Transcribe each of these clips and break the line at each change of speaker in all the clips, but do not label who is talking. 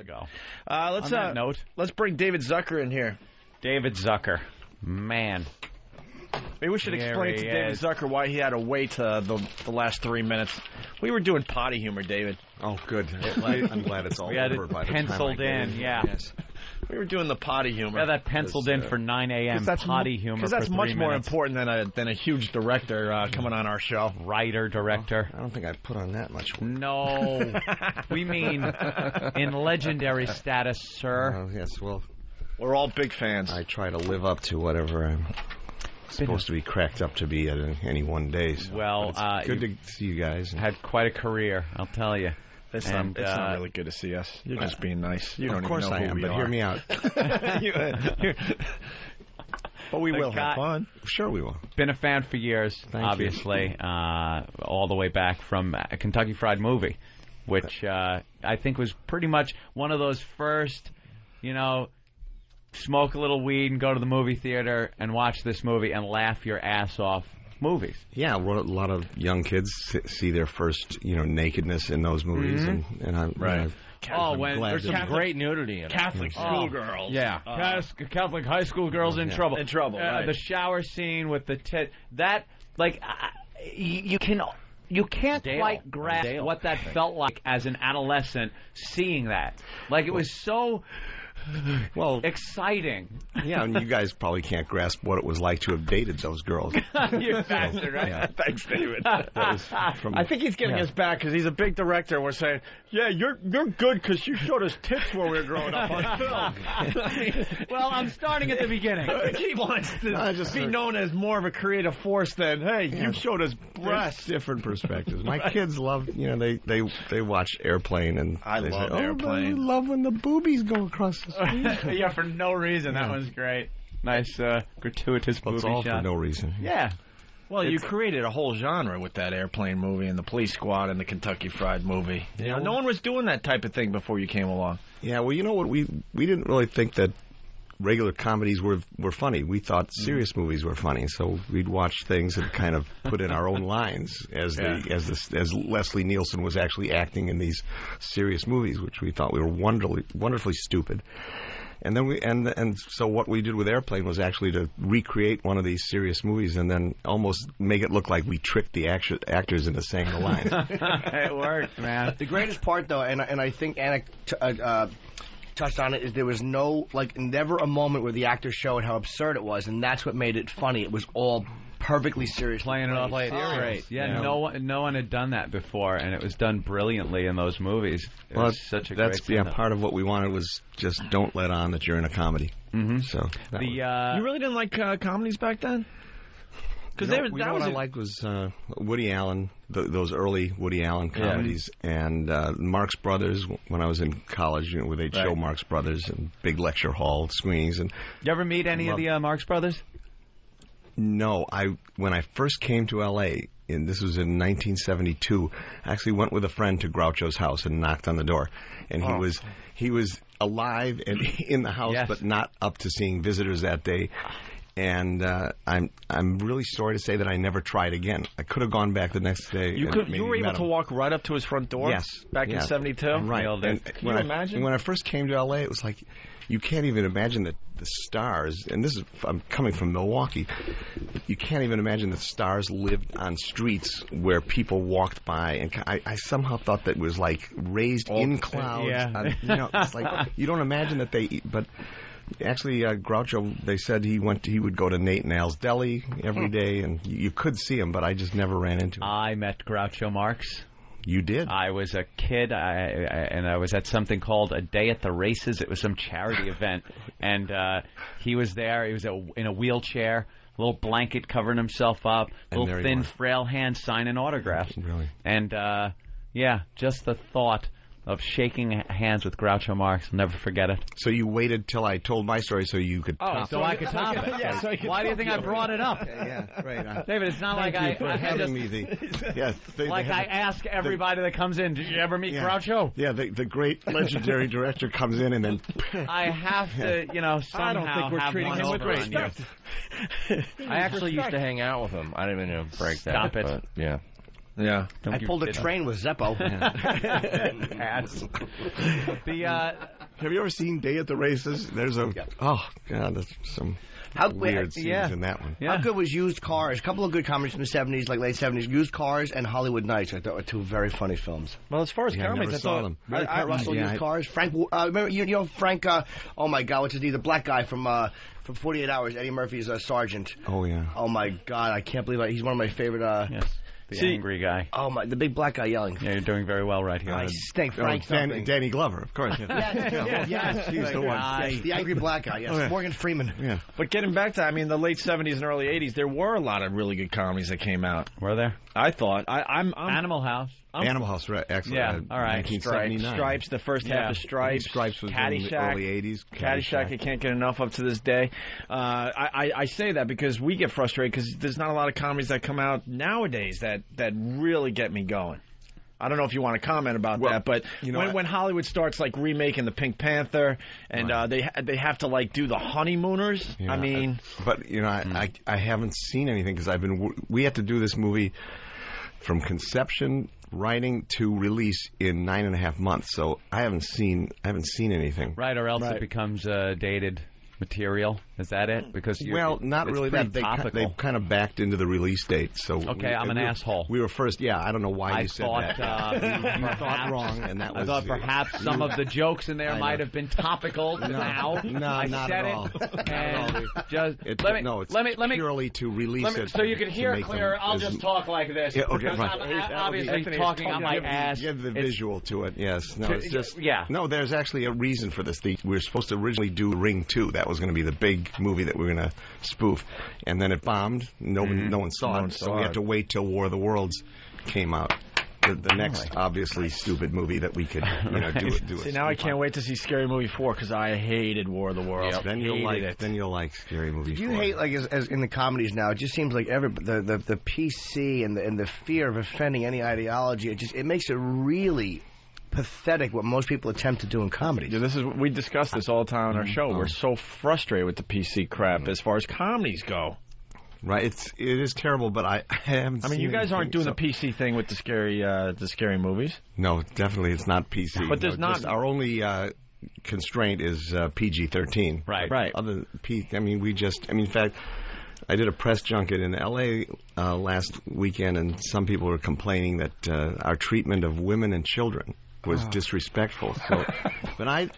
Go.
On that note,
let's bring David Zucker in here.
David Zucker, man.
Maybe we should explain to David Zucker why he had to wait the last 3 minutes. We were doing potty humor, David.
Oh, good. I'm glad it's all over.
We had it penciled in, yeah.
Yes.
We were doing the potty humor.
Yeah, that penciled in for 9 a.m. potty humor.
Because that's
for
much
3
more
minutes.
important than a huge director coming on our show.
Writer, director.
I don't think I put on that much.
No. We mean in legendary status, sir.
Yes, well.
We're all big fans.
I try to live up to whatever I'm supposed to be cracked up to be at any one day. So.
Well,
it's good to see you guys.
Had quite a career, I'll tell you.
It's not really good to see us. You're just being nice. You don't even know who we are.
But hear me out.
But we will have fun.
Sure we will.
Been a fan for years, obviously, all the way back from a Kentucky Fried Movie, which I think was pretty much one of those first, smoke a little weed and go to the movie theater and watch this movie and laugh your ass off movies.
Yeah, well, a lot of young kids see their first, nakedness in those movies, and I'm
right.
There's some
great nudity in it.
Catholic schoolgirls.
Yeah, Catholic high school girls in trouble.
In trouble. Right.
The shower scene with the tit. That you can't quite grasp what that felt like as an adolescent seeing that. Like it was so. Exciting.
Yeah, and you guys probably can't grasp what it was like to have dated those girls.
You bastard, right?
Yeah. Thanks, David. I think he's getting us back because he's a big director, and we're saying, yeah, you're good because you showed us tits when we were growing up on film.
Well, I'm starting at the beginning.
He wants to be known as more of a creative force than, hey, you showed us breasts.
Different perspectives. My kids love, they watch Airplane, and
I love Airplane.
I love when the boobies go across the screen.
Yeah, for no reason. That one's great. Nice, gratuitous booby
It's all
shot.
for no reason.
Yeah.
Well, you created a whole genre with that Airplane movie and the Police Squad and the Kentucky Fried Movie. No one was doing that type of thing before you came along.
Yeah, well, you know what? We didn't really think that regular comedies were funny. We thought serious movies were funny, so we'd watch things and kind of put in our own lines as Leslie Nielsen was actually acting in these serious movies, which we thought we were wonderfully stupid. And then so what we did with Airplane was actually to recreate one of these serious movies and then almost make it look like we tricked the actors into saying the lines.
It worked, man.
The greatest part, though, and I think Anna touched on it, is there was never a moment where the actors showed how absurd it was, and that's what made it funny. It was all perfectly serious.
Playing it off serious. Yeah, no one had done that before, and it was done brilliantly in those movies. It was such a great scene.
Part of what we wanted was just don't let on that you're in a comedy.
Mm-hmm.
So
you really didn't like comedies back then? Because
what I liked was Woody Allen, those early Woody Allen comedies, and Marx Brothers. When I was in college, where they'd show Marx Brothers in big lecture hall screenings. And
you ever meet any of the Marx Brothers?
No, when I first came to L.A., and this was in 1972, I actually went with a friend to Groucho's house and knocked on the door, and he was alive and in the house, but not up to seeing visitors that day. And I'm really sorry to say that I never tried again. I could have gone back the next day.
You were able to walk right up to his front door?
Yes.
Back in 72?
Right.
And can you imagine?
When I first came to L.A., it was like, you can't even imagine that the stars, and I'm coming from Milwaukee, you can't even imagine that stars lived on streets where people walked by, and I somehow thought that was like raised in clouds.
Yeah.
It's like, you don't imagine that but actually, Groucho, they said he would go to Nate and Al's Deli every day, and you could see him, but I just never ran into him.
I met Groucho Marx.
You did?
I was a kid, and I was at something called A Day at the Races. It was some charity event, and he was there. He was in a wheelchair, a little blanket covering himself up, little thin, frail hand signing autographs.
Really?
And, just the thought of shaking hands with Groucho Marx. I'll never forget it.
So you waited till I told my story so you could top
so I could top it.
Yeah,
why do you think I brought it up?
Yeah, right.
David, it's not like
I having me
I ask everybody that comes in, did you ever meet Groucho?
Yeah, the great legendary director comes in and then
I have to, somehow
I don't think we're treating him with respect.
I actually used to hang out with him. I didn't even break that. Stop it.
But, yeah.
Yeah.
I pulled a train with Zeppo.
Have you ever seen Day at the Races? There's a oh god, there's some weird scenes in that one.
How good was Used Cars? A couple of good comedies from the 70s, like late 70s. Used Cars and Hollywood Nights, I thought, were two very funny films.
Well, as far as comedies, I saw
them.
Really, Kurt Russell, Used Cars. Frank, remember you know Frank? Oh my God, what's his name? The black guy from 48 Hours. Eddie Murphy's sergeant.
Oh yeah.
Oh my God, I can't believe it. He's one of my favorite.
Yes. The angry guy.
Oh my, the big black guy yelling.
Yeah, you're doing very well right here.
I stink. Frank
Danny Glover, of course.
Yes,
he's the one.
Yes, the angry black guy. Yes, Morgan Freeman.
Yeah.
But getting back to, I mean, the late 70s and early 80s, there were a lot of really good comedies that came out.
Were there?
I thought. I'm
Animal House.
Animal House, right? Excellent.
Yeah, all right.
1979.
Stripes, the first half of Stripes.
Stripes was
Caddyshack,
in the early 80s.
Caddyshack, I can't get enough of to this day. I say that because we get frustrated because there's not a lot of comedies that come out nowadays that really get me going. I don't know if you want to comment about that, but when Hollywood starts like remaking the Pink Panther and they have to like do the Honeymooners, I mean,
but I haven't seen anything because we had to do this movie from conception, writing to release in 9.5 months, so I haven't seen anything.
Right, or else it becomes dated material. Is that it? Because
not really that. They kind of backed into the release date. So
I'm an asshole.
We were first. Yeah, I don't know why you said that.
You thought wrong, and that was. I thought perhaps some of the jokes in there might have been topical. Now,
not at all. Let me purely to release it.
So you can hear it clearer. I'll just talk like this.
Yeah, okay, right.
I'm obviously talking on my ass.
Give the visual to it. Yes. No, it's just.
Yeah.
No, there's actually a reason for this. We were supposed to originally do Ring 2. That was going to be the big movie that we were going to spoof, and then it bombed. No one saw it, so we had to wait till War of the Worlds came out. The next, obviously, stupid movie that we could do.
See, now I can't wait to see Scary Movie 4 because I hated War of the Worlds.
Yep. Then you'll like Scary Movie 4.
Do you hate, like, as in the comedies now, it just seems like the PC and the fear of offending any ideology, it makes it really pathetic what most people attempt to do in comedy.
Yeah, we discuss this all the time on our show. We're so frustrated with the PC crap as far as comedies go.
Right, it is terrible, but I haven't.
I mean, you guys aren't doing the PC thing with the scary movies.
No, definitely it's not PC.
But there's not
our only constraint is PG-13.
Right.
Other in fact, I did a press junket in L.A. Last weekend, and some people were complaining that our treatment of women and children was disrespectful. So, but I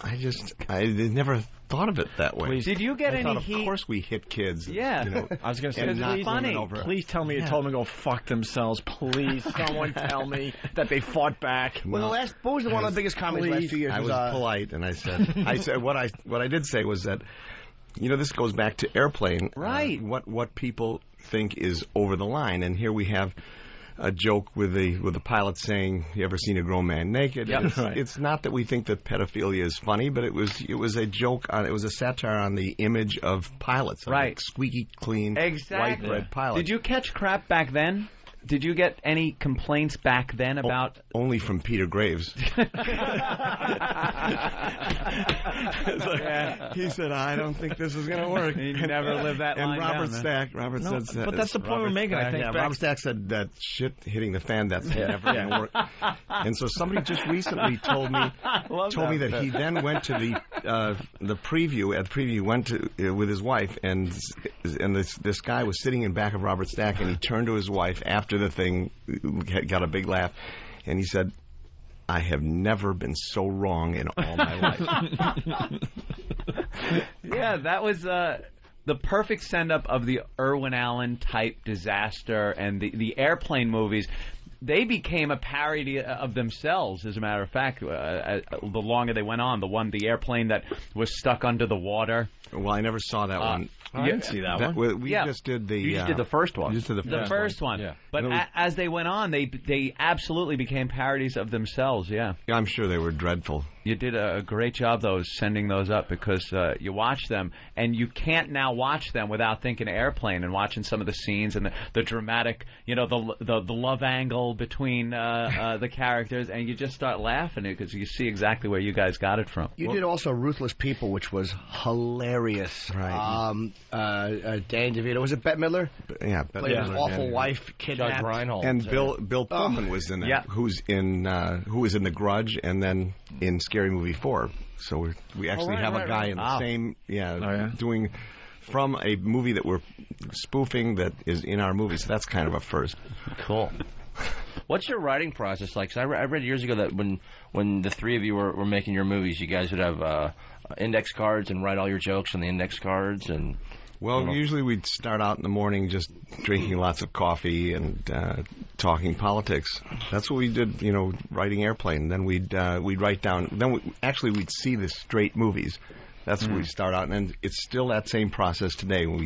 never thought of it that way.
Did you get any heat?
Of course we hit kids.
Yeah.
I was going to say, it's funny. Please tell me you told them to go fuck themselves. Please, someone tell me that they fought back.
Well, what was one of the biggest comedies last few years?
I was polite, and I said, what I did say was that, this goes back to Airplane.
Right.
What people think is over the line, and here we have a joke with the pilot saying, "You ever seen a grown man naked?"
Yep.
It's not that we think that pedophilia is funny, but it was a joke it was a satire on the image of pilots, like squeaky clean, white bread pilots.
Did you catch crap back then? Did you get any complaints back then about...
Only from Peter Graves. He said, I don't think this is going to work.
He never lived that line
down. And Robert said...
But that's the point we're making, I think.
Yeah, Robert Stack said that shit hitting the fan, that's never going to work. And so somebody just recently told me that he then went to the preview. At the preview, went to with his wife, and this guy was sitting in back of Robert Stack, and he turned to his wife after the thing, got a big laugh, and he said, I have never been so wrong in all my life.
Yeah, that was the perfect send-up of the Irwin Allen type disaster, and the Airplane movies. They became a parody of themselves, as a matter of fact, the longer they went on. The airplane that was stuck under the water.
Well, I never saw that one.
I didn't see that one.
We just did the...
You just did the first one.
Just did
the first one.
Yeah.
But as they went on, they absolutely became parodies of themselves, yeah.
I'm sure they were dreadful.
You did a great job, though, sending those up, because you watch them, and you can't now watch them without thinking Airplane and watching some of the scenes and the dramatic, the love angle between the characters, and you just start laughing because you see exactly where you guys got it from.
You did also Ruthless People, which was hilarious.
Right.
Dan DeVito, was it Bette Midler?
Yeah,
Played his awful wife, kidnapped.
Reinhold.
And Bill Pullman was in that. Who was in The Grudge and then in Scary Movie 4. So we actually have a guy in the same, doing from a movie that we're spoofing that is in our movie. So that's kind of a first.
Cool. What's your writing process like? 'Cause I read years ago that when the three of you were making your movies, you guys would have index cards and write all your jokes on the index cards and.
Well, usually we'd start out in the morning just drinking lots of coffee and talking politics. That's what we did, writing Airplane. Then we'd write down. Then we'd see the straight movies. That's where we start out, and it's still that same process today. When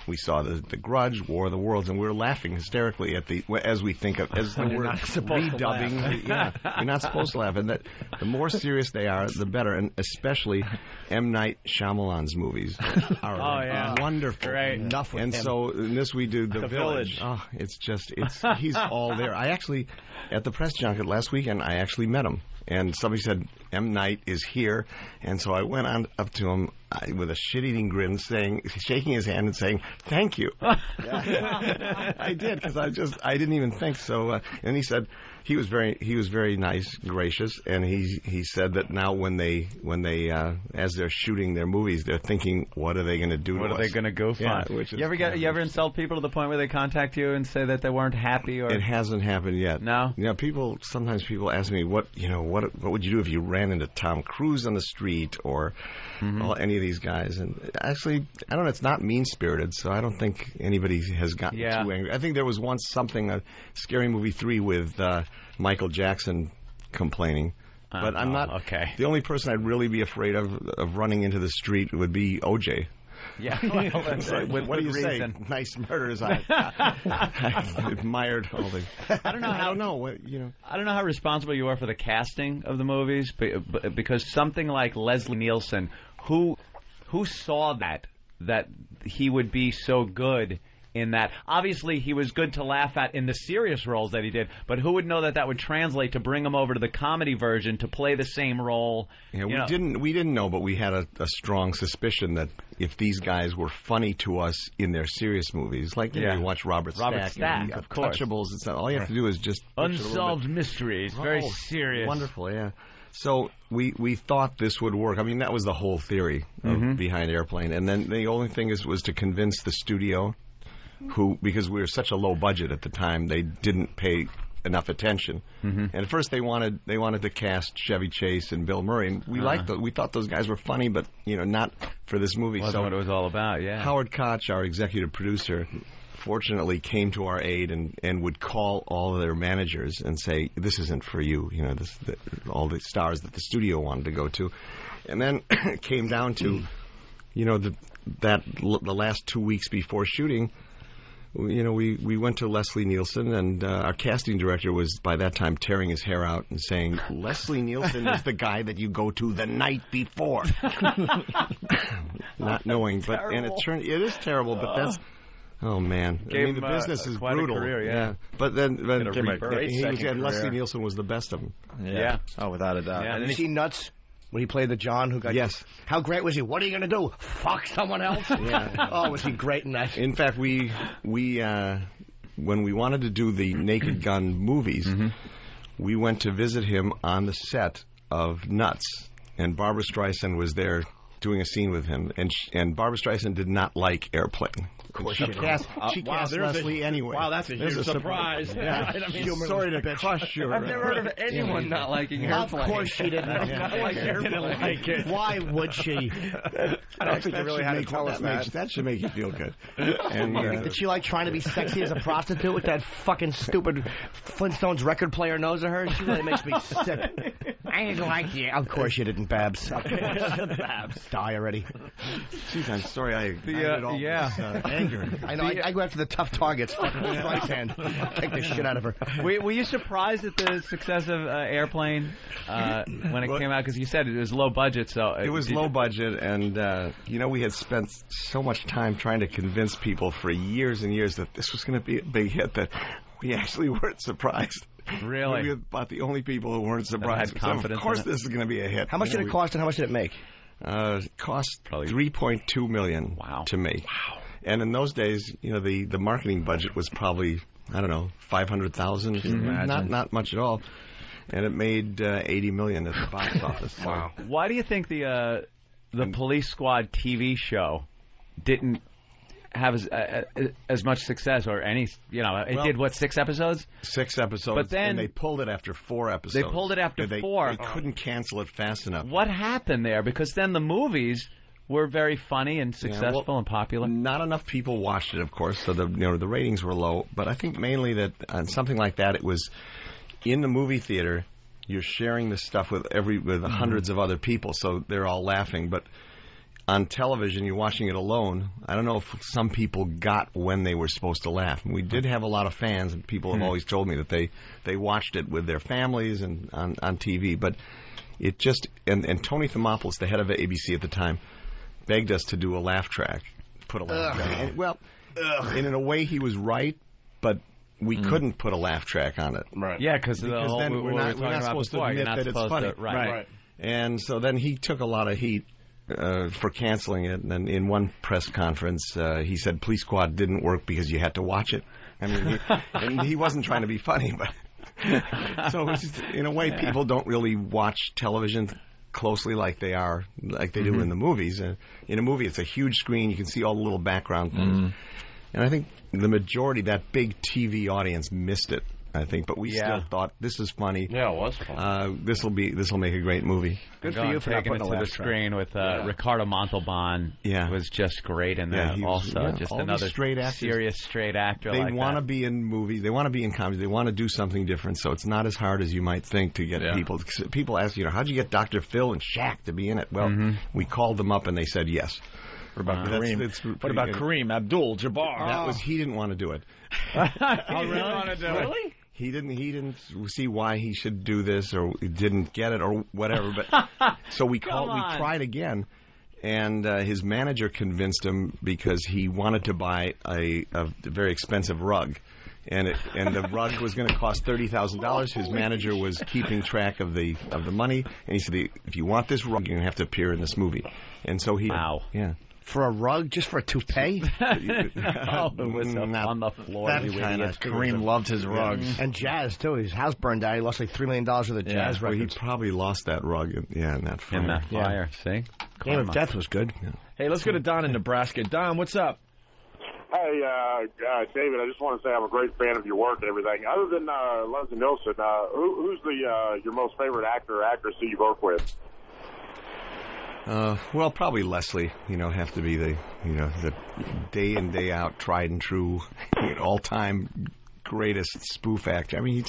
we saw the Grudge, War of the Worlds, and we were laughing hysterically as we think of as the word redubbing. You're not supposed to laugh, and that the more serious they are, the better. And especially M. Night Shyamalan's movies are wonderful.
Great.
Enough with
and
him.
so in this we do the Village. Oh, he's all there. I actually at the press junket last weekend I actually met him. And somebody said, M. Night is here. And so I went on up to him with a shit-eating grin, shaking his hand and saying, thank you. I did, because I didn't even think so. And he said, he was very nice, gracious, and he said that now when they as they're shooting their movies, they're thinking, what are they going to do to us?
What are they going to goof on? You ever insult people to the point where they contact you and say that they weren't happy? Or
it hasn't happened yet.
No.
Sometimes people ask me what would you do if you ran into Tom Cruise on the street or any of these guys? And actually, I don't know. It's not mean spirited, so I don't think anybody has gotten too angry. I think there was once a Scary Movie 3 with Michael Jackson complaining. But I'm not.
Okay.
The only person I'd really be afraid of running into the street would be O.J.
Yeah.
What do you say? Nice murders. I admired all the.
I don't know. I don't know how responsible you are for the casting of the movies, because something like Leslie Nielsen, who saw that he would be so good in that. Obviously, he was good to laugh at in the serious roles that he did, but who would know that would translate to bring him over to the comedy version to play the same role?
Yeah, we didn't know, but we had a strong suspicion that if these guys were funny to us in their serious movies, like you watch Robert Stack,
of course,
Untouchables and stuff, all you have to do is just
Unsolved Mysteries, very serious,
wonderful, yeah. So we thought this would work. I mean, that was the whole theory behind Airplane, and then the only thing was to convince the studio. Because we were such a low budget at the time, they didn't pay enough attention. And at first they wanted to cast Chevy Chase and Bill Murray, and we liked those. We thought those guys were funny, but not for this movie.
Wasn't what it was all about. Yeah.
Howard Koch, our executive producer, fortunately came to our aid and would call all of their managers and say, "This isn't for you." All the stars that the studio wanted to go to, and then it came down to, the last 2 weeks before shooting. We went to Leslie Nielsen, and our casting director was by that time tearing his hair out and saying, Leslie Nielsen is the guy that you go to the night before. Not knowing, it is terrible, but that's. Oh man! The business is brutal.
Career, yeah.
But then
Leslie
Nielsen was the best of them.
Yeah. Oh, without a doubt.
Yeah. Did you see Nuts? When he played the John who got...
Yes.
How great was he? What are you going to do? Fuck someone else?
Yeah.
Oh, was he great in that?
In fact, we when we wanted to do the Naked Gun movies, we went to visit him on the set of Nuts, and Barbra Streisand was there doing a scene with him, and Barbra Streisand did not like Airplane.
Of course she
cast Leslie anyway.
Wow, that's a huge surprise.
Yeah. Sorry to crush you.
I've never heard of anyone not liking Airplane.
Of course she didn't.
Didn't like it.
Why would she?
I don't think you really had to tell us that.
That should make you feel good.
And did she like trying to be sexy as a prostitute with that fucking stupid Flintstones record player nose of hers? She really makes me sick. I didn't like you. Of course you didn't, Babs. Babs. Die already.
Jeez, I'm sorry I ignited all this anger.
I know. I go after the tough targets. Fucking right hand. Take the shit out of her.
Were you surprised at the success of Airplane when it came out? Because you said it was low budget. So
it was low budget, and we had spent so much time trying to convince people for years and years that this was going to be a big hit that we actually weren't surprised.
Really?
We were about the only people who weren't surprised.
Had confidence.
Of course, this is going to be a hit.
How much did it cost, and how much did it make?
It cost $3.2 million to make.
Wow.
And in those days, the marketing budget was probably, I don't know, $500,000. Not much at all. And it made $80 million at the box office.
Wow. Why do you think the Police Squad TV show didn't have as much success, or any, it did, 6 episodes?
6 episodes,
but then
and they pulled it after 4 episodes.
They pulled it after 4.
They couldn't cancel it fast enough.
What happened there? Because then the movies were very funny and successful and popular.
Not enough people watched it, of course, so the ratings were low. But I think mainly that on something like that, it was in the movie theater. You're sharing this stuff with hundreds of other people, so they're all laughing. But on television, you're watching it alone. I don't know if some people got when they were supposed to laugh. And we did have a lot of fans, and people have always told me that they watched it with their families and on TV. But it just and Tony Thomopoulos, the head of ABC at the time, begged us to do a laugh track, put a laugh track. And in a way, he was right, but we couldn't put a laugh track on it.
Right.
Yeah, because
then we're not supposed to admit that it's funny.
Right.
And so then he took a lot of heat for canceling it. And then in one press conference, he said Police Squad didn't work because you had to watch it. I mean, and he wasn't trying to be funny, but so it's just, in a way, people don't really watch television closely like they do in the movies. In a movie, it's a huge screen. You can see all the little background things. And I think the majority, that big TV audience, missed it. I think, but we still thought this is funny.
Yeah, it was fun.
This will make a great movie.
Good for you for not
taking
putting
it to the screen with Ricardo Montalban. Was just great in that. Just another serious straight actor.
They want to be in movies. They want to be in comedy. They want to do something different. So it's not as hard as you might think to get people. People ask, how'd you get Dr. Phil and Shaq to be in it? Well, we called them up and they said yes.
What about Kareem? What about Kareem Abdul-Jabbar?
He didn't want to do it.
Really?
He didn't see why he should do this, or didn't get it, or whatever. But so we tried again, and his manager convinced him because he wanted to buy a very expensive rug, and the rug was going to cost $30,000. His manager was keeping track of the money, and he said, if you want this rug, you're going to have to appear in this movie. And so he
For a rug, just for a toupee?
It was on the floor.
Kareem loved his rugs.
And jazz, too. His house burned down. He lost like $3 million worth of jazz records.
He probably lost that rug in that fire.
In that fire, see?
Game of Death was good.
Yeah. Hey, let's go to Don in Nebraska. Don, what's up?
Hey, David, I just want to say I'm a great fan of your work and everything. Other than Leslie Nielsen, who's your most favorite actor or actress that you've worked with?
Well, probably Leslie. Have to be the day in, day out, tried and true, all-time greatest spoof actor. I mean,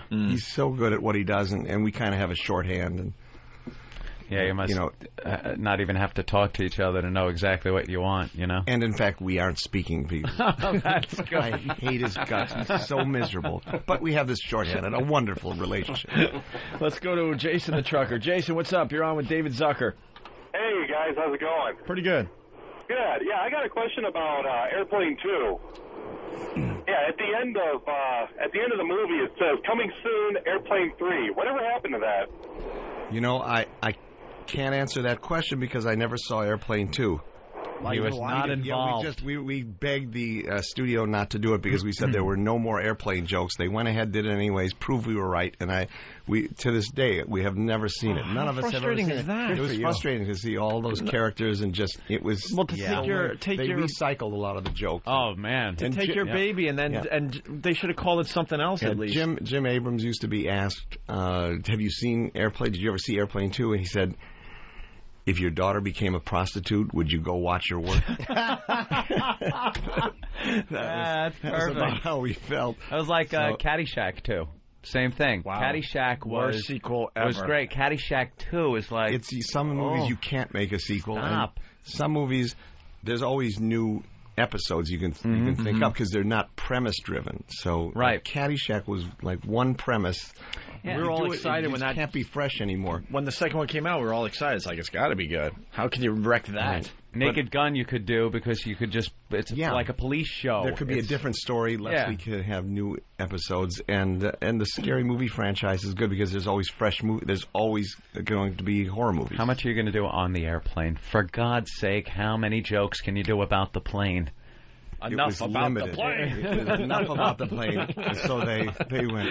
he's so good at what he does, and we kind of have a shorthand. And
you must not even have to talk to each other to know exactly what you want,
And in fact, we aren't speaking people.
That's good.
I hate his guts. He's so miserable. But we have this shorthand and a wonderful relationship.
Let's go to Jason the Trucker. Jason, what's up? You're on with David Zucker.
Hey, guys, how's it going?
Pretty good.
Good. Yeah, I got a question about Airplane 2. Yeah, at the end of the movie, it says, coming soon, Airplane 3. Whatever happened to that?
I can't answer that question because I never saw Airplane 2.
He was not involved.
We begged the studio not to do it because we said there were no more airplane jokes. They went ahead, did it anyways, proved we were right, and to this day we have never seen it. None of us have ever seen it. It was frustrating to see all those characters and just it was.
Well, they
recycled a lot of the jokes.
Oh man,
take your baby and then and they should have called it something else at least.
Jim Abrams used to be asked, "Have you seen Airplane? Did you ever see Airplane 2?" And he said, if your daughter became a prostitute, would you go watch her work?
That's perfect.
That was about how we felt.
That was like Caddyshack, too. Same thing.
Wow.
Caddyshack
Worst sequel ever.
was great. Caddyshack 2 is like...
It's some movies you can't make a sequel.
Stop.
And some movies, there's always new episodes you can think up because they're not premise driven. So
right.
Caddyshack was like one premise.
Yeah.
We were all excited when that
can't be fresh anymore.
When the second one came out, we were all excited. It's like it's got to be good. How can you wreck that?
Right.
Naked Gun you could do because you could just it's like a police show.
There could be a different story. Leslie could have new episodes, and the scary movie franchise is good because there's always fresh movie. There's always going to be horror movies.
How much are you going to do on the airplane? For God's sake, how many jokes can you do about the plane?
Enough about the plane.
It was enough about the plane. So they went.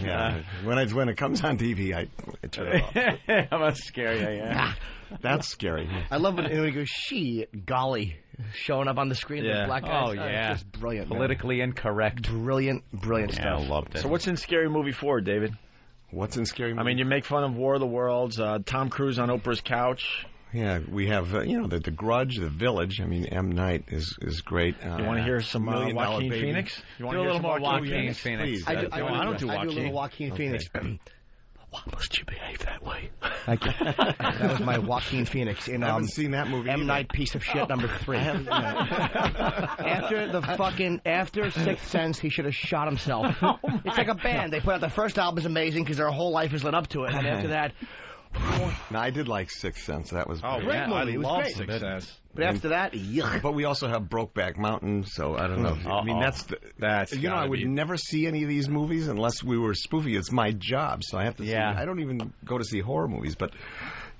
Yeah. When it comes on TV, I turn it off.
How much scary I am.
That's scary.
I love when he goes, she, golly, showing up on the screen.
Yeah.
With black guys.
Oh, yeah.
Just brilliant.
Politically incorrect.
Brilliant stuff.
I loved it.
So what's in Scary Movie 4, David?
What's in Scary Movie?
I mean, you make fun of War of the Worlds, Tom Cruise on Oprah's couch.
Yeah, we have the Grudge, The Village. I mean, M. Night is great.
You want to hear some Joaquin Phoenix? You want
do
to
a
hear
little more Joaquin
Phoenix?
Phoenix.
I
don't do
a
Joaquin.
little Joaquin Phoenix.
Why must you behave that way?
That was my Joaquin Phoenix in
I haven't seen that movie.
M.
either.
Night piece of shit number 3. After Sixth Sense, he should have shot himself. It's like a band. They put out the first album is amazing because their whole life is led up to it, and after that.
No, I did like Sixth Sense. That was great.
Great movie.
I
It was
love
great.
Sixth Sense.
But after that, yuck.
But we also have Brokeback Mountain, so I don't know. I mean,
That's
you know, I would never see any of these movies unless we were spoofing. It's my job, so I have to see. I don't even go to see horror movies, but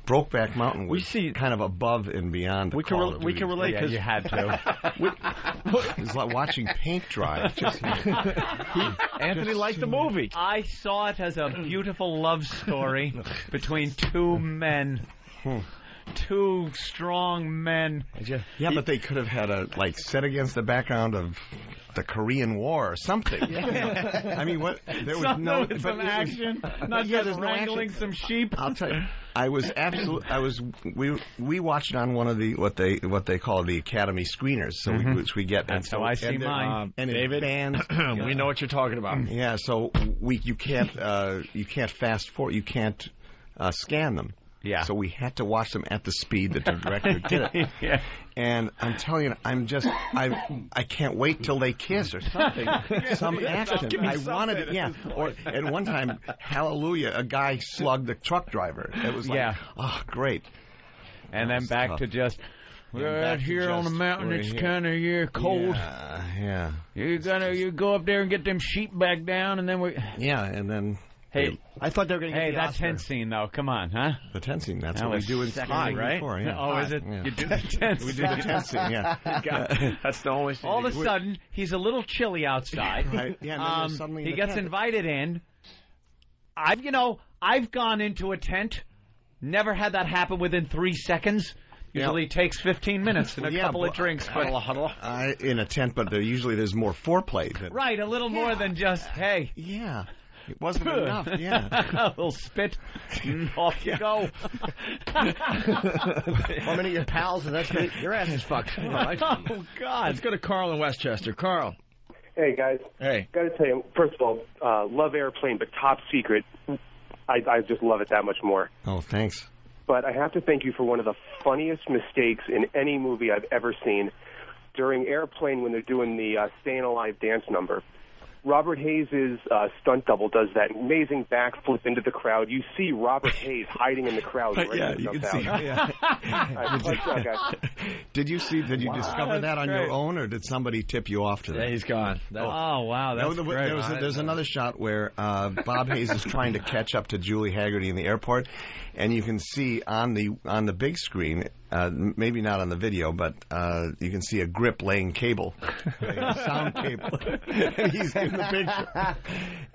Brokeback Mountain was kind of above and beyond.
We can relate because
you had to.
It's like watching paint dry.
Anthony liked the movie.
I saw it as a beautiful love story between two men. Two strong men.
Yeah, but they could have had a set against the background of the Korean War or something. I mean, what? There was
some action, not just wrangling some sheep.
I'll tell you, we watched it on one of the what they call the Academy screeners, so which we get.
That's how I see mine.
And
David, we know what you're talking about.
Yeah, so you can't fast forward, you can't scan them.
Yeah.
So we had to watch them at the speed that the director did it.
Yeah.
And I'm telling you, I can't wait till they kiss or something. Some action. I wanted it. Yeah. And one time, hallelujah, a guy slugged the truck driver. It was like, oh, great.
And then back to just. We're out here on the mountain. It's kind of cold.
Yeah.
You go up there and get them sheep back down, and then we.
Yeah, and then.
Hey, I thought they were going to get the
that
Oscar.
tent scene, though. Come on, huh?
The tent scene. That's
That
what we
was
do in
hot, right?
Before, yeah.
Oh, is it?
Yeah.
You do the tent
We do the tent scene, yeah.
That's the only thing.
All of a sudden, he's a little chilly outside.
Right. Yeah, and then suddenly
he
the
gets
tent.
invited in. I've gone into a tent. Never had that happen within 3 seconds. Usually takes 15 minutes and a couple of drinks.
Huddle.
In a tent, but there's more foreplay.
Right, a little more than just, hey.
Yeah. It wasn't enough, yeah.
A little spit, off you go.
One minute your pals, and that's it. Your ass is fucked.
Oh, God.
Let's go to Carl in Westchester. Carl.
Hey, guys.
Hey.
Got to tell you, first of all, love Airplane, but Top Secret, I just love it that much more.
Oh, thanks.
But I have to thank you for one of the funniest mistakes in any movie I've ever seen. During Airplane, when they're doing the Staying Alive dance number, Robert Hayes' stunt double does that amazing backflip into the crowd. You see Robert Hayes hiding in the crowd.
Yeah, you can see. Yeah. Did you discover that on your own, or did somebody tip you off to that?
Yeah, he's gone.
Oh, wow, that's great.
There's another shot where Bob Hayes is trying to catch up to Julie Haggerty in the airport, and you can see on the big screen, maybe not on the video, but you can see a grip laying cable, a sound cable, and he's in the picture.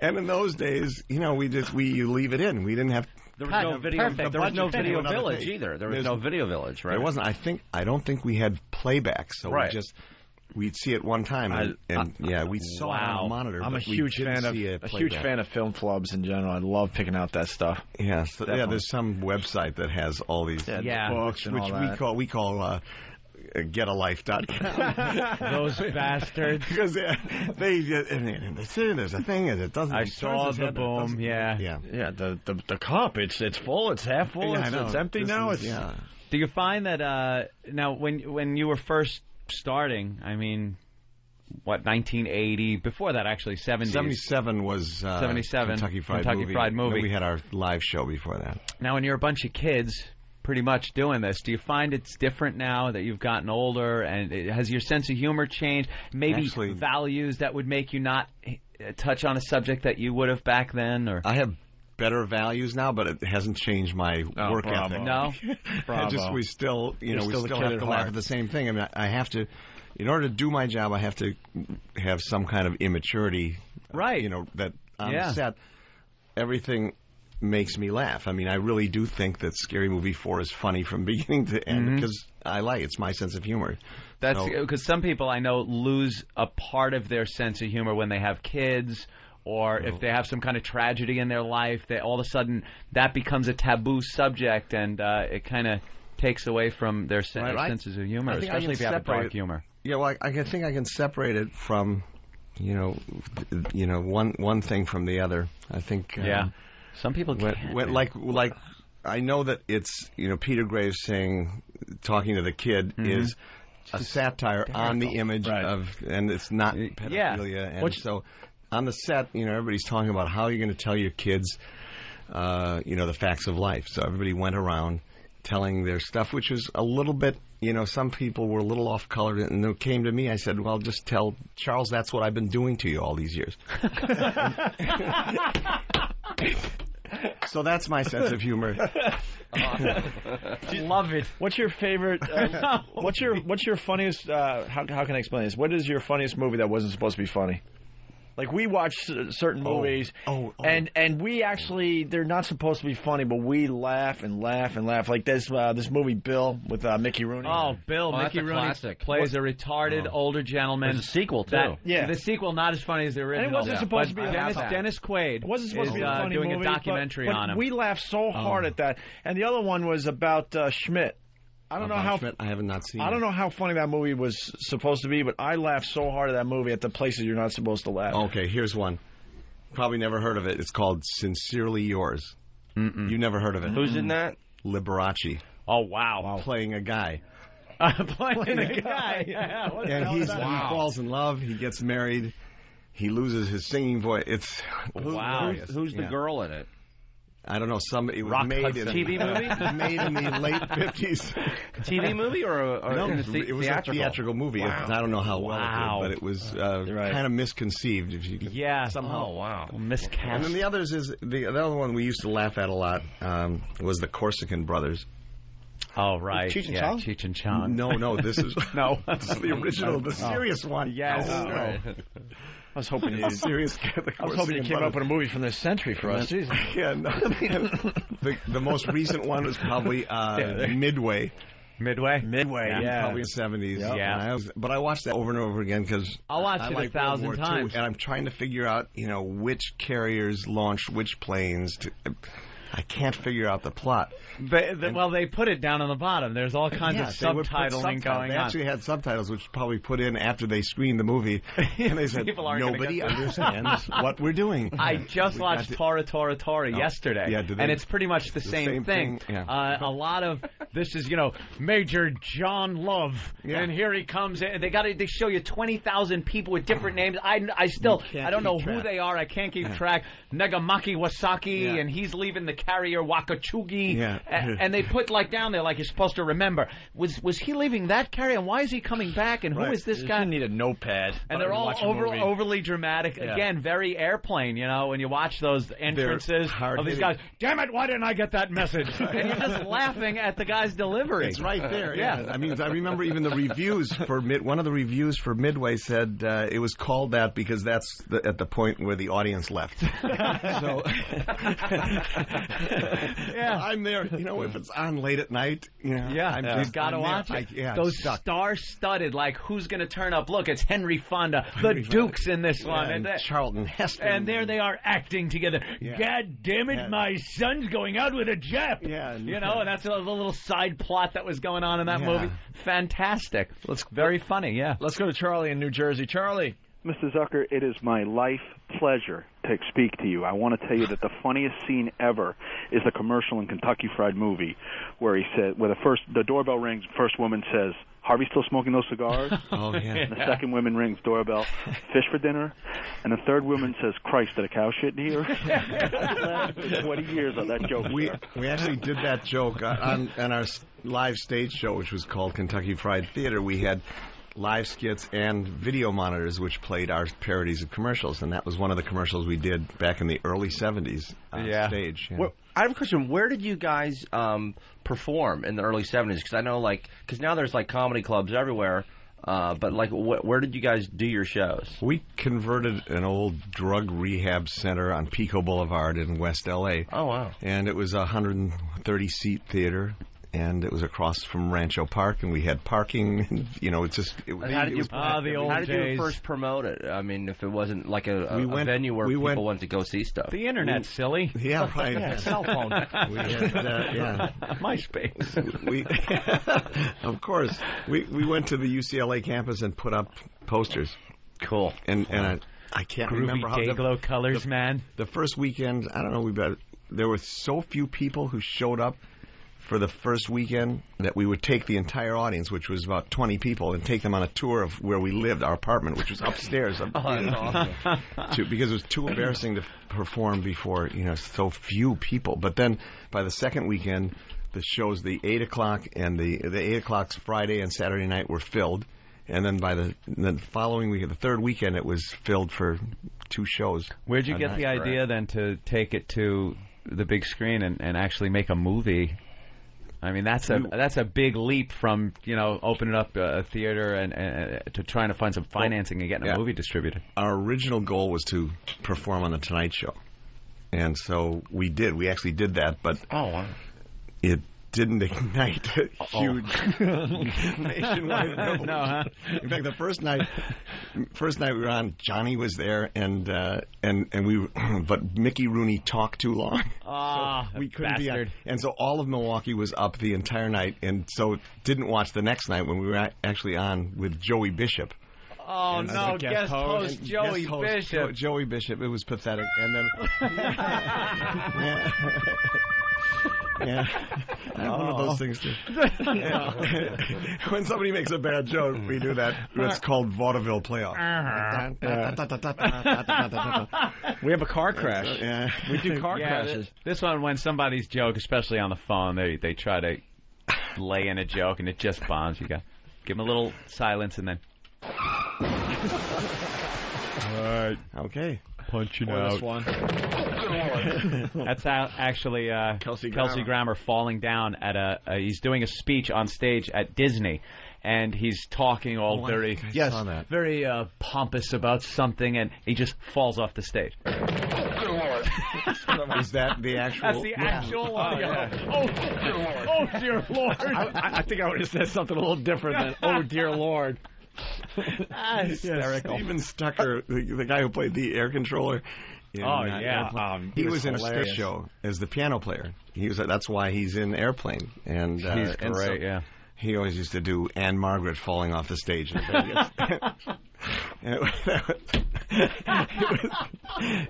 And in those days, you leave it in. We didn't have.
There was no video. There was no video village either. There was no video village, right?
There wasn't. I don't think we had playback, so we'd see it one time, we saw it on the monitor.
I'm a huge fan of film clubs in general. I love picking out that stuff.
Yeah, there's some website that has all these
books and all that.
we call getalife.com.
Those bastards.
Because there's a thing and it doesn't.
I saw the boom. Yeah.
The cup. It's full. It's half full. It's empty now.
Do you find that now when you were first starting? I mean, what 1980? Before that, actually 70s.
77 was
77
Kentucky Fried Movie. Then we had our live show before that.
Now, when you're a bunch of kids, pretty much doing this, do you find it's different now that you've gotten older, and has your sense of humor changed? Maybe values that would make you not touch on a subject that you would have back then, or
I have better values now, but it hasn't changed my work ethic.
No,
we still have to laugh at the same thing. I mean, I have to, in order to do my job, I have to have some kind of immaturity.
Right.
That on the set, everything makes me laugh. I mean, I really do think that Scary Movie 4 is funny from beginning to end because it's my sense of humor.
That's because some people I know lose a part of their sense of humor when they have kids, or if they have some kind of tragedy in their life, all of a sudden that becomes a taboo subject, and it kind of takes away from their senses of humor, especially if you have a dark humor.
Yeah, well, I think I can separate it from, one thing from the other. I think.
Some people can't.
Like I know that it's Peter Graves talking to the kid is a satire on the image of, and it's not pedophilia, and so. On the set, everybody's talking about how you're going to tell your kids, the facts of life. So everybody went around telling their stuff, which was a little bit, some people were a little off color. And it came to me, I said, well, just tell Charles that's what I've been doing to you all these years. So that's my sense of humor.
Love it.
What's your favorite? What's your funniest? How can I explain this? What is your funniest movie that wasn't supposed to be funny? Like, we watch certain movies, and we actually, they're not supposed to be funny, but we laugh and laugh and laugh. Like this movie, Bill, with Mickey Rooney.
Oh, Bill, Mickey Rooney plays a retarded older gentleman.
There's a sequel, too.
The sequel not as funny as the original.
And it wasn't supposed to be
Dennis Quaid.
It wasn't supposed to be a funny
doing
movie,
a documentary on him.
We laughed so hard at that. And the other one was about Schmidt. I don't know how.
Schmidt, I have not seen.
I don't know how funny that movie was supposed to be, but I laughed so hard at that movie at the places you're not supposed to laugh.
Okay, here's one. Probably never heard of it. It's called Sincerely Yours. You never heard of it?
Who's in that?
Liberace.
Oh wow!
Playing a guy.
Playing a guy.
And he falls in love. He gets married. He loses his singing voice. It's
Who's the girl in it?
I don't know. It was made in
TV movie.
Made in the late 50s.
TV movie or
no? It was a theatrical movie.
Wow.
I don't know how well it did, but it was kind of misconceived. If you somehow.
Oh wow.
Miscast.
And then the others is the other one we used to laugh at a lot was the Corsican Brothers.
Oh right.
Cheech and Chong?
Cheech and Chong.
No. This is
this
is the original, the serious one.
Yes.
Right. I was hoping you came up with a movie from this century for us.
Yeah, no. The most recent one was probably Midway.
Midway,
yeah.
Probably in the 70s.
Yep. Yeah.
But I watched that over and over again because
I'll watch it
like
1,000 times.
And I'm trying to figure out, which carriers launched which planes. I can't figure out the plot.
Well, they put it down on the bottom. There's all kinds of subtitling going on.
They actually had subtitles, which probably put in after they screened the movie. And they said, nobody understands what we're doing.
I just watched Tora yesterday.
Yeah,
and it's pretty much the same thing.
Yeah.
A lot of this is, Major John Love. Yeah. And here he comes. They show you 20,000 people with different names. I don't know who they are. I can't keep track. Nagamaki Wasaki, and he's leaving the carrier Wakachugi.
Yeah.
And they put down there you're supposed to remember. Was he leaving that carrier? And why is he coming back? And who is this guy?
You need a notepad.
And they're all overly dramatic. Yeah. Again, very Airplane, when you watch those entrances of these guys. Damn it, why didn't I get that message? And you're just laughing at the guy's delivery.
It's right there. Yeah. I mean, I remember even the reviews for one of the reviews for Midway said it was called that because that's at the point where the audience left. So
Yeah.
I'm there. You know, if it's on late at night, you know,
you've got to watch it. Those star-studded, like, who's going to turn up? Look, it's Henry Fonda. The Duke's in this one.
And Charlton Heston.
And there they are acting together.
Yeah.
God damn it, my son's going out with a Jap.
Yeah.
You know, and that's a little side plot that was going on in that movie. Fantastic. Very funny, yeah.
Let's go to Charlie in New Jersey. Charlie.
Mr. Zucker, it is my life pleasure to speak to you. I want to tell you that the funniest scene ever is the commercial in Kentucky Fried Movie where the doorbell rings, first woman says, "Harvey still smoking those cigars?"
Oh, yeah.
And the second woman rings doorbell, "Fish for dinner?" And the third woman says, "Christ, did a cow shit in here?" I've lasted 20 years on that joke.
We actually did that joke on our live stage show, which was called Kentucky Fried Theater. We had live skits and video monitors which played our parodies of commercials, and that was one of the commercials we did back in the early 70s on stage. Yeah.
Well, I have a question. Where did you guys perform in the early 70s? Because I know, because now there's, comedy clubs everywhere, but, where did you guys do your shows?
We converted an old drug rehab center on Pico Boulevard in West L.A.
Oh, wow.
And it was a 130-seat theater. And it was across from Rancho Park, and we had parking. And, you know,
how did you first promote it? I mean, if it wasn't like a venue where people went to go see stuff.
The internet, silly.
Yeah, right.
Cell phone.
We had,
MySpace.
Of course. We went to the UCLA campus and put up posters.
Cool.
And I can't remember how
Day-Glo colors, man.
The first weekend, I don't know, there were so few people who showed up for the first weekend that we would take the entire audience, which was about 20 people, and take them on a tour of where we lived, our apartment, which was upstairs.
That's awesome.
Because it was too embarrassing to perform before, so few people. But then by the second weekend, the shows, the 8 o'clock and the 8 o'clocks Friday and Saturday night were filled. And then by the following week, the third weekend, it was filled for 2 shows.
Where'd you get the idea then to take it to the big screen and actually make a movie? I mean, that's a big leap from opening up a theater and to trying to find some financing and getting a movie distributed.
Our original goal was to perform on the Tonight Show, and so we did. We actually did that, but it didn't ignite a huge nationwide noise.
No, huh?
In fact, the first night we were on, Johnny was there, and but Mickey Rooney talked too long.
So
we couldn't
bastard.
be on. And so all of Milwaukee was up the entire night, and so didn't watch the next night when we were actually on with Joey Bishop.
Oh, no, guest host Joey Bishop.
Joey Bishop. It was pathetic. And then... Yeah. One of those things, too. When somebody makes a bad joke, we do that. It's called vaudeville playoff.
We have a car crash. We do car crashes.
This one, when somebody's joke, especially on the phone, they try to lay in a joke, and it just bombs. You got give them a little silence, and then... All right.
Okay.
Punching
Or
out.
this one.
That's actually
Kelsey
Grammer falling down at he's doing a speech on stage at Disney, and he's talking all very pompous about something, and he just falls off the stage.
Is that the actual?
That's the actual audio. Oh, dear Lord.
I think I would have said something a little different than "Oh dear Lord."
Hysterical.
Steven Zucker, the guy who played the air controller.
He was
in a sketch show as the piano player. That's why he's in Airplane. And
he's great.
So he always used to do Anne Margaret falling off the stage in Vegas. It was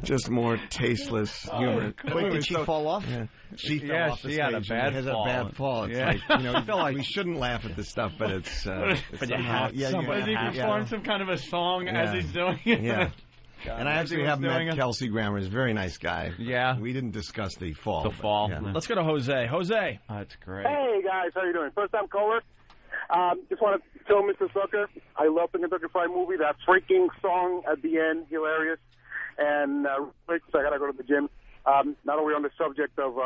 just more tasteless humor.
Wait, did she fall off?
Yeah. She fell off the stage.
Had a bad
has
fall.
a bad fall. It's like, you feel like we shouldn't laugh at this stuff, but it's somehow.
Does he perform some kind of a song as he's doing it?
Yeah. And I actually have met Kelsey Grammer. He's a very nice guy.
Yeah.
We didn't discuss the fall.
Yeah.
Let's go to Jose. Jose.
Oh, that's great.
Hey, guys. How you doing? First-time caller. Just want to tell Mr. Zucker, I love the Kentucky Fried Movie. That freaking song at the end, hilarious. And quick, so I got to go to the gym. Now that we're on the subject of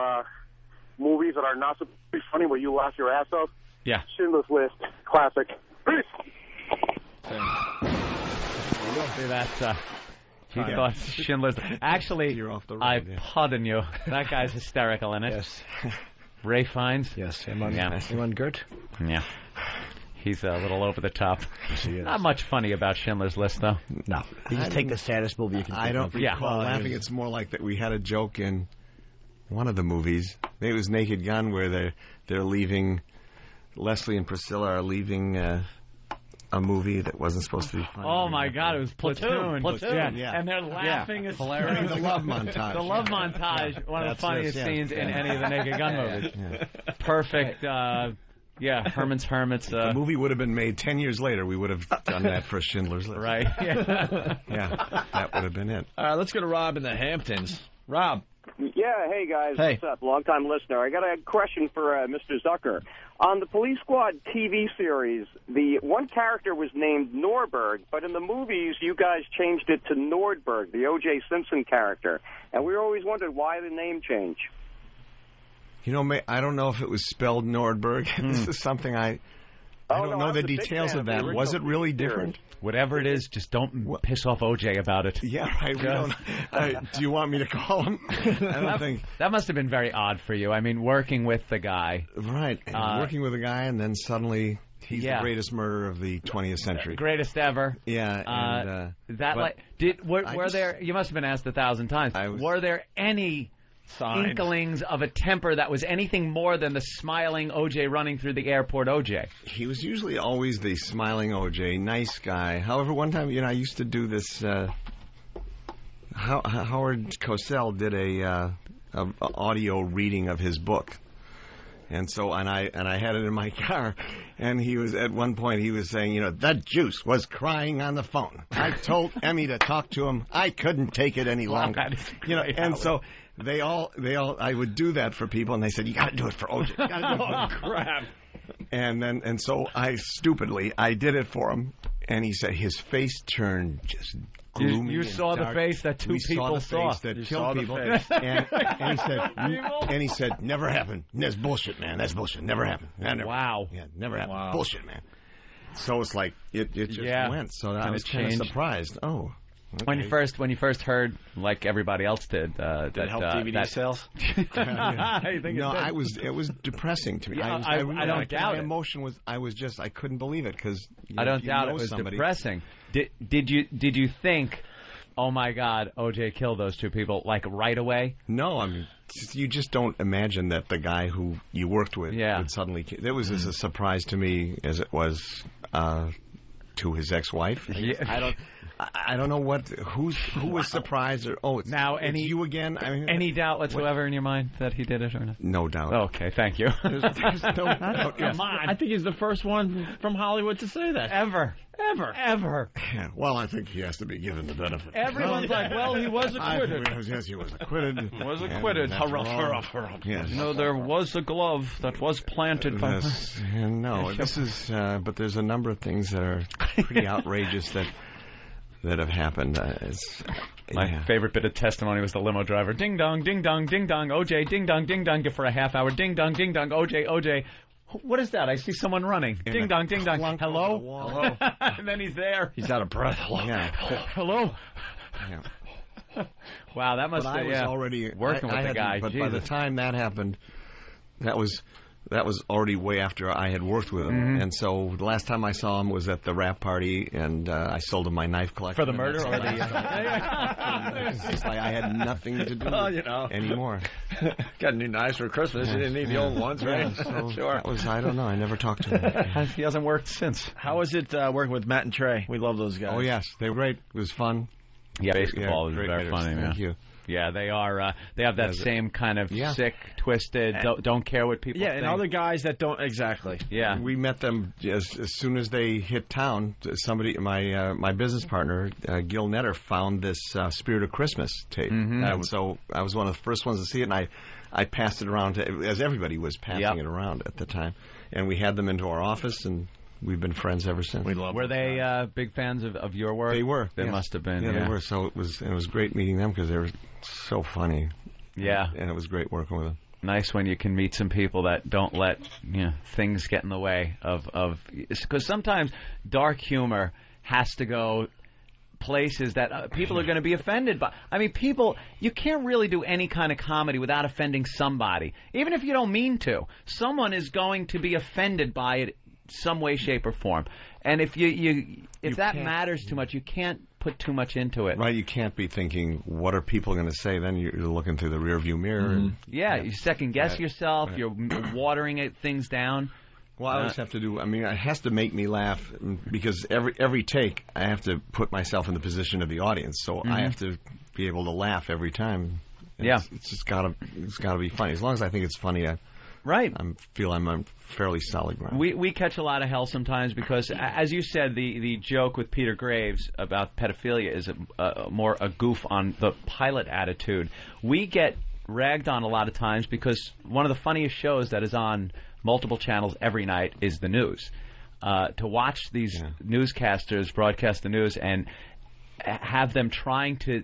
movies that are not supposed to be funny, where you laugh your ass off.
Yeah.
Schindler's List. Classic. Peace.
See, He thought Schindler's... Actually,
You're off the road,
I pardon you. That guy's hysterical in it.
Yes.
Ray Fiennes?
Yes. Iman Gert?
Yeah. He's a little over the top. Not much funny about Schindler's List, though.
No. You just take the saddest movie you can think
I don't
of.
recall laughing. It's more like that we had a joke in one of the movies. Maybe it was Naked Gun, where they're leaving... Leslie and Priscilla are leaving a movie that wasn't supposed to be funny.
Oh, my God. It was Platoon.
Yeah.
And they're laughing. It's
During the love montage.
The love montage, one of the funniest scenes in any of the Naked Gun movies. Perfect. Herman's Hermits.
The movie would have been made 10 years later. We would have done that for Schindler's List.
Right.
Yeah, that would have been it.
All right, let's go to Rob in the Hamptons. Rob.
Yeah, hey guys,
Hey.
What's up? Long-time listener. I got a question for Mr. Zucker. On the Police Squad TV series, the one character was named Norberg, but in the movies, you guys changed it to Nordberg, the O.J. Simpson character, and we always wondered why the name change.
You know, I don't know if it was spelled Nordberg. This is something I don't know the details of that. Was it really different?
Whatever it is, just don't piss off OJ about it.
Yeah, right. We don't, do you want me to call him? I don't think.
That must have been very odd for you. I mean, working with the guy.
Right. Working with a guy, and then suddenly he's the greatest murderer of the 20th century.
Greatest ever.
Yeah. And,
were there, you must have been asked 1,000 times, were there any inklings of a temper that was anything more than the smiling O.J. running through the airport O.J.?
He was usually always the smiling O.J., nice guy. However, one time, I used to do this. Howard Cosell did a audio reading of his book, and I had it in my car. And he was at one point he was saying, that Juice was crying on the phone. I told Emmy to talk to him. I couldn't take it any longer. And so. They all. I would do that for people, and they said, "You got to do it for OJ." You got to do it for
crap!
And so I did it for him, and he said his face turned just gloomy.
You saw
and dark.
the face that two people saw.
Face that killed people. And he said, "Never happened. That's bullshit, man. That's bullshit. Never happened.
Wow.
Yeah, never happened.
Wow.
Bullshit, man." So it's like it just went. So I was kind of surprised. Oh. Okay.
When you first heard, like everybody else did,
did it help DVD sales?
It was depressing to me.
Yeah, I don't doubt it.
My emotion was, I couldn't believe it because
I don't doubt it was depressing. Did you think, oh my God, OJ killed those two people like right away?
No, I mean you just don't imagine that the guy who you worked with would suddenly. It was as a surprise to me as it was to his ex-wife.
Yeah.
I don't know who was surprised or it's you again. I mean,
any doubt whatsoever in your mind that he did it or not?
No doubt.
Okay, thank you.
There's no doubt.
Come on. I think he's the first one from Hollywood to say that.
Ever.
Yeah, well, I think he has to be given the benefit.
Everyone's like, well, he was acquitted.
Yes, he was acquitted.
Hurrah.
Yes.
There was a glove that was planted by
No, this is. But there's a number of things that are pretty outrageous that have happened.
My favorite bit of testimony was the limo driver. Ding dong, ding dong, ding dong, OJ, ding dong, for a half hour. Ding dong, OJ. What is that? I see someone running. Ding dong, ding dong. Hello? And then he's there.
He's out of breath.
Hello?
Yeah.
Wow, that must
I was already
working with the guy.
But by the time that happened, that was already way after I had worked with him. And so the last time I saw him was at the wrap party, and I sold him my knife collection.
For the murder or the...
It's just like I had nothing to do anymore.
Got new knives for Christmas. You didn't need the old ones, right?
So
sure.
I don't know. I never talked to him.
He hasn't worked since.
How is it working with Matt and Trey? We love those guys.
Oh, yes. They were great. It was fun.
Yeah, basketball is
very
funny.
Thank you.
Yeah, they are. They have that same kind of sick, twisted, don't care what people think.
And other guys that don't exactly.
Yeah, we met them as soon as they hit town. Somebody, my business partner, Gil Netter, found this Spirit of Christmas tape, and so I was one of the first ones to see it, and I passed it around as everybody was passing it around at the time, and we had them into our office and. We've been friends ever since.
We love.
Were they big fans of your work?
They were.
They must have been.
Yeah, they were. So it was great meeting them because they were so funny.
Yeah,
and it was great working with them.
Nice when you can meet some people that don't let things get in the way of because sometimes dark humor has to go places that people are going to be offended by. I mean, you can't really do any kind of comedy without offending somebody. Even if you don't mean to, someone is going to be offended by it some way, shape, or form. And if if that matters too much, you can't put too much into it.
Right, you can't be thinking, what are people going to say? Then you're looking through the rearview mirror. And,
you second-guess yourself. Right. You're watering things down.
Well, I always have to do. I mean, it has to make me laugh because every take, I have to put myself in the position of the audience. So I have to be able to laugh every time. It's just gotta be funny. As long as I think it's funny, I feel I'm on fairly solid ground.
We catch a lot of hell sometimes because, as you said, the joke with Peter Graves about pedophilia is more a goof on the pilot attitude. We get ragged on a lot of times because one of the funniest shows that is on multiple channels every night is the news. To watch these newscasters broadcast the news and have them trying to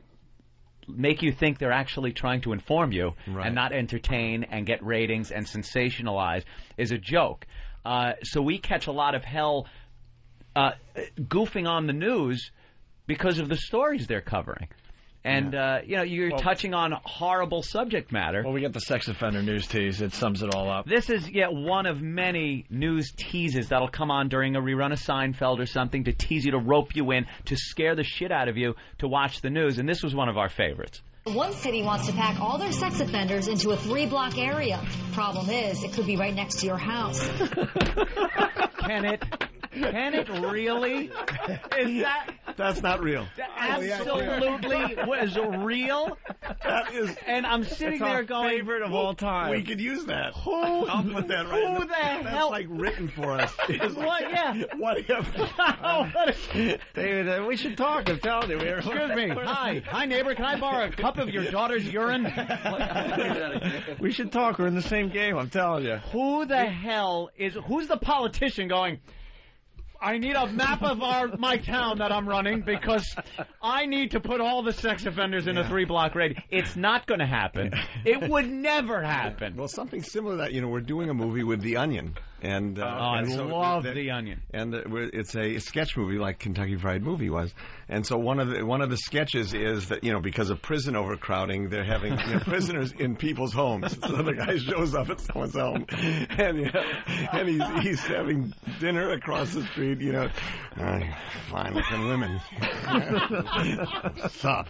make you think they're actually trying to inform you and not entertain and get ratings and sensationalize is a joke. So we catch a lot of hell goofing on the news because of the stories they're covering. And, you're touching on horrible subject matter.
Well, we get the sex offender news tease. It sums it all up.
This is yet one of many news teases that'll come on during a rerun of Seinfeld or something to tease you, to rope you in, to scare the shit out of you to watch the news. And this was one of our favorites.
One city wants to pack all their sex offenders into a 3-block area. Problem is, it could be right next to your house.
Can it really?
That's not real.
Absolutely was real.
That is,
and I'm sitting there going,
favorite of all time.
We could use that. I'll put that right.
Who the hell?
That's like written for us.
What? Yeah.
What if?
David, we should talk. I'm telling you.
Excuse me. Hi, neighbor. Can I borrow a cup of your daughter's urine?
We should talk. We're in the same game. I'm telling you.
Who's the politician going, I need a map of my town that I'm running because I need to put all the sex offenders in a 3-block radius. It's not going to happen. It would never happen.
Well, something similar to that, we're doing a movie with The Onion. And
I love The Onion.
And it's a sketch movie like Kentucky Fried Movie was. And so one of the sketches is that, because of prison overcrowding, they're having prisoners in people's homes. So the guy shows up at someone's home, and he's having dinner across the street. Fine-looking women. Sup?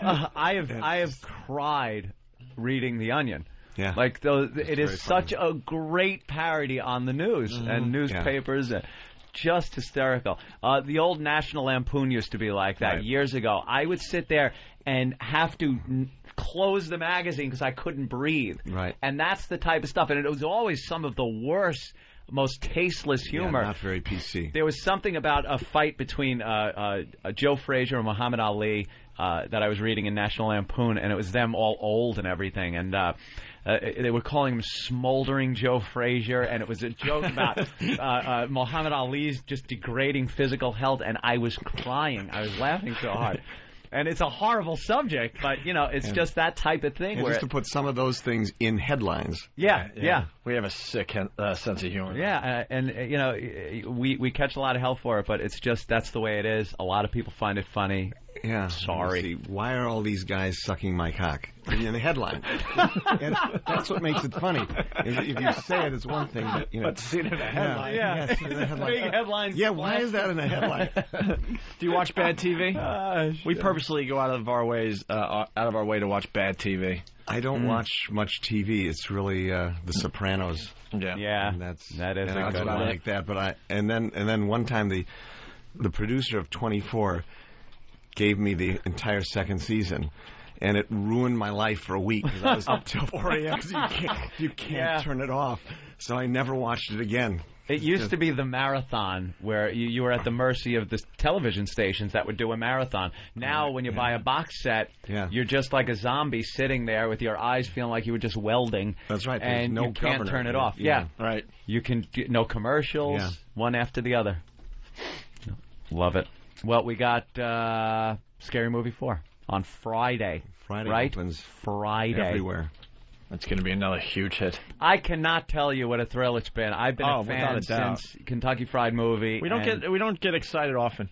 I have cried reading The Onion.
Yeah.
Like it is such a great parody on the news and newspapers. Yeah. Just hysterical. The old National Lampoon used to be like that years ago. I would sit there and have to close the magazine because I couldn't breathe.
Right.
And that's the type of stuff. And it was always some of the worst, most tasteless humor.
Yeah, not very PC.
There was something about a fight between Joe Frazier and Muhammad Ali that I was reading in National Lampoon, and it was them all old and everything. And they were calling him Smoldering Joe Frazier, and it was a joke about Muhammad Ali's just degrading physical health, and I was crying. I was laughing so hard. And it's a horrible subject, but, it's just that type of thing.
Just to put some of those things in headlines.
Yeah.
We have a sick sense of humor.
Yeah, we catch a lot of hell for it, but it's just that's the way it is. A lot of people find it funny.
Yeah.
Sorry.
Why are all these guys sucking my cock? In the headline. And that's what makes it funny. If you say it, it's one thing, but
see it in a headline.
Yeah.
Yes, in a headline.
Big headlines.
Yeah, why is that in a headline?
Do you watch bad TV? We purposely go out of our way to watch bad TV.
I don't watch much TV. It's really The Sopranos.
Yeah.
And
that is
a good one. I like that. But and then one time the producer of 24 gave me the entire second season, and it ruined my life for a week because I was up till 4 a.m. You can't turn it off. So I never watched it again.
It used to be the marathon where you were at the mercy of the television stations that would do a marathon. Now, when you buy a box set, you're just like a zombie sitting there with your eyes feeling like you were just welding.
That's right.
And
no
you can't
governor.
turn it off. Yeah.
Right.
You can no commercials, one after the other. Love it. Well, we got Scary Movie 4 on Friday.
Friday
right?
opens
Friday.
everywhere.
That's going to be another huge hit.
I cannot tell you what a thrill it's been. I've been a fan since Kentucky Fried Movie.
We don't get excited often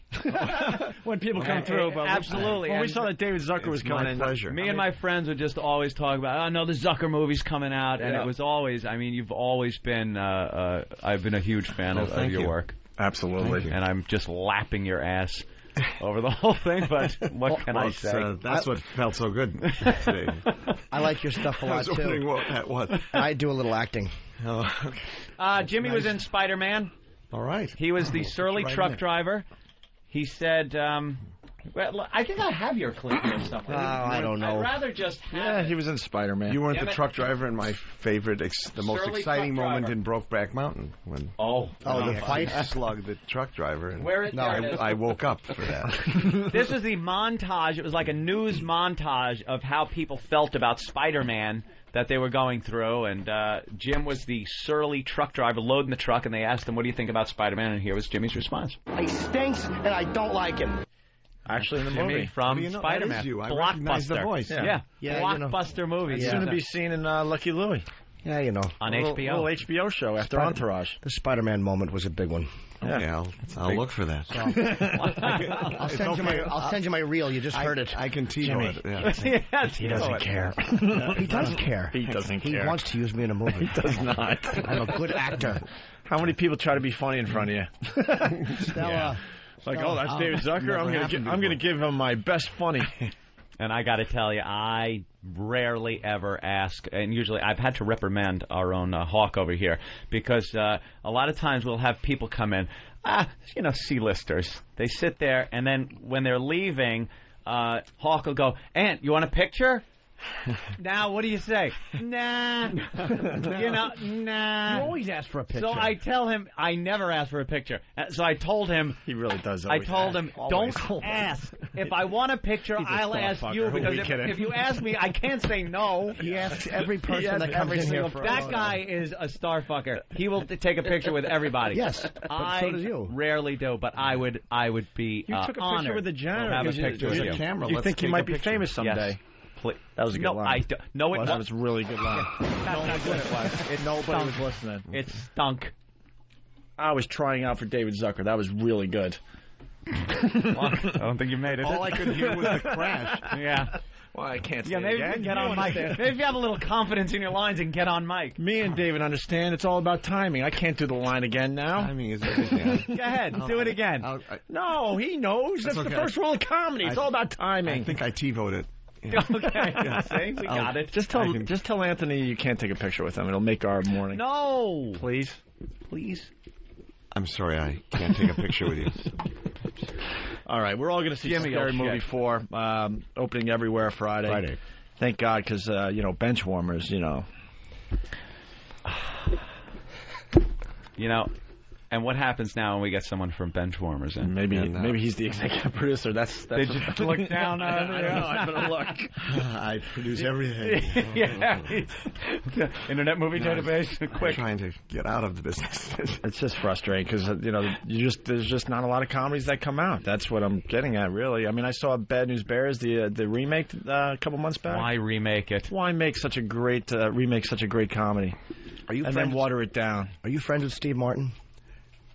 when people come through. But
absolutely.
When we saw that David Zucker was coming in,
pleasure.
Me and my friends would just always talk about, oh, no, the Zucker movie's coming out, and it was always. I mean, you've always been. I've been a huge fan of your work.
Absolutely.
And I'm just lapping your ass over the whole thing, but what can I say?
That's what felt so good today.
I like your stuff a lot, too.
What?
I do a little acting.
Oh, okay.
Jimmy was in Spider-Man.
All right.
He was the surly truck driver. He said, well, I think I have your clip here somewhere.
I don't know.
I'd rather just have
he was in Spider-Man.
You weren't the truck driver in my favorite, the most
Surly
exciting
truck
moment
driver.
in Brokeback Mountain. When
the fight?
Slugged the truck driver. And
I
I woke up for that.
This is the montage. It was like a news montage of how people felt about Spider-Man that they were going through. And Jim was the surly truck driver loading the truck, and they asked him, what do you think about Spider-Man? And here was Jimmy's response.
He stinks, and I don't like him.
Actually, in the
Jimmy
movie.
from
That
Spider-Man.
is you. I
Blockbuster.
recognize the voice.
Yeah. Blockbuster movie.
It's going to be seen in Lucky Louie.
Yeah, you know.
On
HBO.
HBO.
A little HBO show after Entourage.
The Spider-Man moment was a big one.
Yeah, I'll look for that.
I'll send you my reel. You just heard it.
I can TiVo it. Yeah.
He
doesn't care. He does care.
He doesn't care.
He wants to use me in a movie.
He does not.
I'm a good actor.
How many people try to be funny in front of you?
Stella.
Like, oh, that's David Zucker. I'm going to give him my best funny.
And I got to tell you, I rarely ever ask, and usually I've had to reprimand our own Hawk over here, because a lot of times we'll have people come in, C-listers. They sit there, and then when they're leaving, Hawk will go, Aunt, you want a picture? Now, what do you say? Nah. Nah.
You always ask for a picture.
So I tell him, I never ask for a picture. So I told him.
He really does.
I told him, don't ask. If I want a picture, I'll ask you, because if you ask me, I can't say no.
He asks every person that comes in here for
that guy is a star fucker. He will take a picture with everybody.
Yes, but so does you.
Rarely do, but I would be
You took a
honored
picture with the janitor.
to have a picture with you.
Camera.
You
Let's
think you
take
might
a
be
picture.
famous someday?
Yes.
That was a good line.
I don't. No, it
That was a really good line.
That's what it was.
Nobody was listening.
It stunk.
I was trying out for David Zucker. That was really good.
I don't think you made it.
All I could hear was the crash.
Yeah.
Well, I can't say
Yeah, maybe
it
you
again.
get on mic. Maybe if you have a little confidence in your lines and get on mic.
Me and David understand it's all about timing. I can't do the line again now.
Timing is everything.
Go ahead. Do it again.
No, he knows. That's the
okay.
first rule of comedy. It's all about timing.
I think I TiVoed it.
Okay. See? We got it.
Just tell Anthony you can't take a picture with him. It'll make our morning.
No.
Please.
Please.
I'm sorry, I can't take a picture with you.
All right, we're all going to see Scary Movie 4, opening everywhere Friday. Thank God, because, bench warmers,
And what happens now when we get someone from Benchwarmers in?
Maybe he's the executive producer. That's
Did you look down on it?
I know. I better look.
I produce everything.
Yeah. Internet movie database. Quick.
I'm trying to get out of the business.
It's just frustrating because there's just not a lot of comedies that come out. That's what I'm getting at, really. I mean, I saw Bad News Bears, the remake, a couple months back.
Why remake it?
Why make such a great remake such a great comedy? Then water it down?
Are you friends with Steve Martin?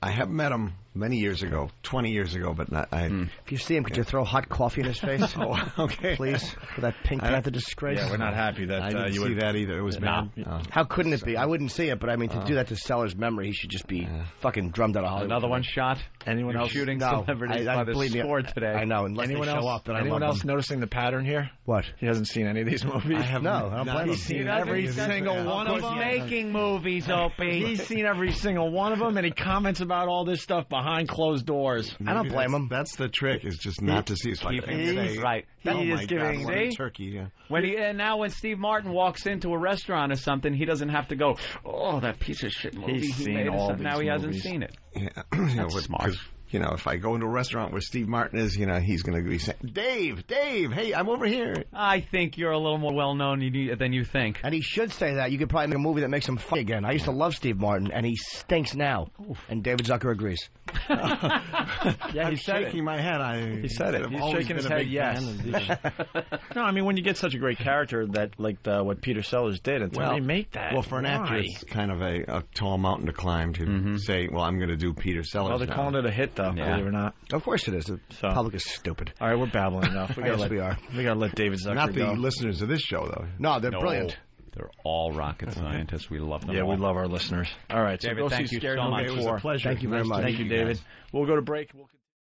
I have met him many years ago, 20 years ago, but not.
If you see him, could you throw hot coffee in his face?
Oh, okay.
Please, for that Pink Panther disgrace.
Yeah, we're not happy that
I didn't
you
see
would
that either. It was bad.
How couldn't it be? I wouldn't see it, but I mean, to do that to Sellers' memory, he should just be fucking drummed out of Hollywood.
Another one shot?
Anyone else
shooting
No,
celebrities by the sword today?
I know, unless
Anyone
they show
else,
up, then I
anyone
love
else
them.
noticing the pattern here?
What?
He hasn't seen any of these movies.
I have
No, I don't blame him.
He's seen every single one of them.
Making movies, Opie.
He's seen every single one of them, and he comments about all this stuff behind closed doors.
I don't blame him.
That's the trick, is just not to see. So I can say,
right.
Oh
He
my
is giving.
God, what a turkey. Yeah.
When Steve Martin walks into a restaurant or something, he doesn't have to go, oh, that piece of shit movie
He's
he
seen
made.
all
Now
these
he hasn't
movies.
seen it.
Yeah.
That's smart.
If I go into a restaurant where Steve Martin is, he's going to be saying, Dave, hey, I'm over here.
I think you're a little more well-known than you think.
And he should say that. You could probably make a movie that makes him funny again. I used to love Steve Martin, and he stinks now. And David Zucker agrees.
Yeah, he said
shaking my head.
He said it. He's shaking his head. Yes. No, I mean when you get such a great character that what Peter Sellers did, it's how do you make that?
Well, for an actress, kind of a tall mountain to climb to say, "Well, I'm going to do Peter Sellers."
Well, they're calling it a hit, though. Believe it or not.
Of course it is. The public is stupid.
All right, we're babbling enough. We got to let David Zucker
Not the
go.
listeners of this show, though.
No, they're brilliant.
They're all rocket scientists. We love them.
Yeah,
all.
we love our listeners. All right, so
David,
go
thank
see
you
Scary
so
Movie
much.
It was a pleasure.
Thank you very much.
Thank you, David. We'll go to break.